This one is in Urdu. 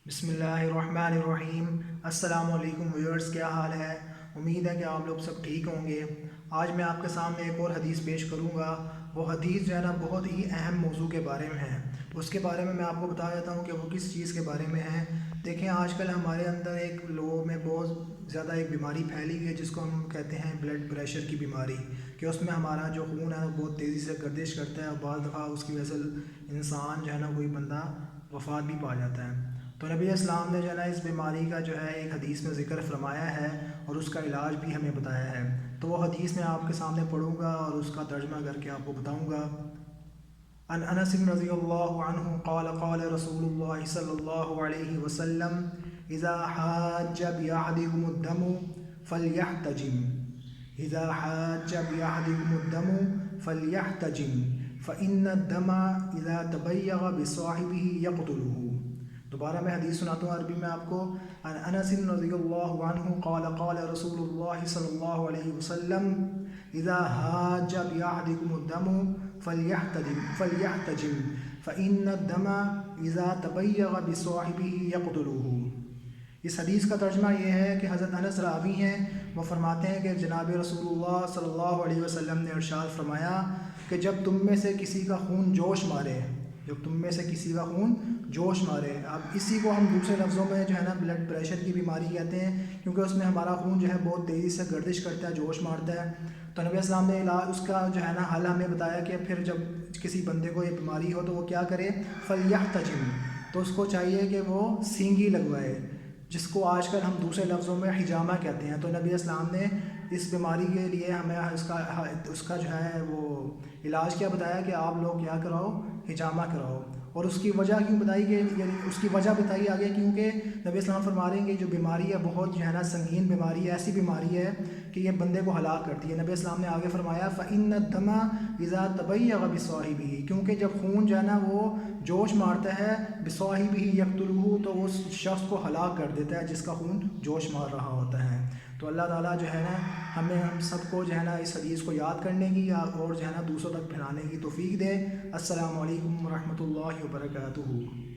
بسم اللہ الرحمن الرحیم۔ السلام علیکم ویورز، کیا حال ہے؟ امید ہے کہ آپ لوگ سب ٹھیک ہوں گے۔ آج میں آپ کے سامنے ایک اور حدیث پیش کروں گا۔ وہ حدیث جو ہے نا بہت ہی اہم موضوع کے بارے میں ہے۔ اس کے بارے میں آپ کو بتا دیتا ہوں کہ وہ کس چیز کے بارے میں ہے۔ دیکھیں، آج کل ہمارے اندر ایک لوگوں میں بہت زیادہ ایک بیماری پھیلی ہوئی ہے جس کو ہم کہتے ہیں بلڈ پریشر کی بیماری، کہ اس میں ہمارا جو خون ہے وہ بہت تیزی سے گردش کرتا ہے اور بعض دفعہ اس کی وجہ سے انسان جو ہے نا کوئی بندہ وفات بھی پا جاتا ہے۔ تو نبی اسلام نے جو ہے نا اس بیماری کا جو ہے ایک حدیث میں ذکر فرمایا ہے اور اس کا علاج بھی ہمیں بتایا ہے۔ تو وہ حدیث میں آپ کے سامنے پڑھوں گا اور اس کا ترجمہ کر کے آپ کو بتاؤں گا۔ عن انس رضی اللہ عنہ قال قال رسول اللہ صلی اللہ علیہ وسلم اذا حاج بأحدكم الدم فليحتجم اذا حاج بأحدكم الدم فليحتجم فإن الدم اذا تبيغ بصاحبه يقتله۔ دوبارہ میں حدیث سناتا ہوں عربی میں آپ کو۔ عن انس رضی اللہ عنہ قال قال رسول اللہ صلی اللہ علیہ وسلم اذا حاج بأحدكم الدم فليحتجم فإن الدم اذا تبيغ بصاحبه يقتله۔ اس حدیث کا ترجمہ یہ ہے کہ حضرت انس راوی ہیں، وہ فرماتے ہیں کہ جناب رسول اللہ صلی اللہ علیہ وسلم نے ارشاد فرمایا کہ جب تم میں سے کسی کا خون جوش مارے، جب تم میں سے کسی کا خون جوش مارے، اب اسی کو ہم دوسرے لفظوں میں جو ہے نا بلڈ پریشر کی بیماری کہتے ہیں، کیونکہ اس میں ہمارا خون جو ہے بہت تیزی سے گردش کرتا ہے، جوش مارتا ہے۔ تو نبی اسلام نے علاج اس کا جو ہے نا حل ہمیں بتایا کہ پھر جب کسی بندے کو یہ بیماری ہو تو وہ کیا کرے، فلیحتجم، تو اس کو چاہیے کہ وہ سینگی لگوائے، جس کو آج کل ہم دوسرے لفظوں میں حجامہ کہتے ہیں۔ تو نبی اسلام نے اس بیماری کے لیے ہمیں اس کا جو ہے وہ علاج کیا بتایا کہ آپ لوگ کیا کراؤ، حجامہ کراؤ۔ اور اس کی وجہ کیوں بتائی کہ یعنی اس کی وجہ بتائی آگے، کیونکہ نبی اسلام فرما رہے ہیں کہ جو بیماری ہے بہت جو ہے نا سنگین بیماری ہے، ایسی بیماری ہے کہ یہ بندے کو ہلاک کرتی ہے۔ نبی اسلام نے آگے فرمایا فإن الدم اذا تبيغ بصاحبه، کیونکہ جب خون جو ہے نا وہ جوش مارتا ہے، بصاحبه يقتله، تو اس شخص کو ہلاک کر دیتا ہے جس کا خون جوش مار رہا ہوتا ہے۔ تو اللہ تعالیٰ جو ہے نا ہم سب کو جو ہے نا اس حدیث کو یاد کرنے کی اور جو ہے نا دوسروں تک پھیلانے کی توفیق دے۔ السلام علیکم ورحمۃ اللہ وبرکاتہ۔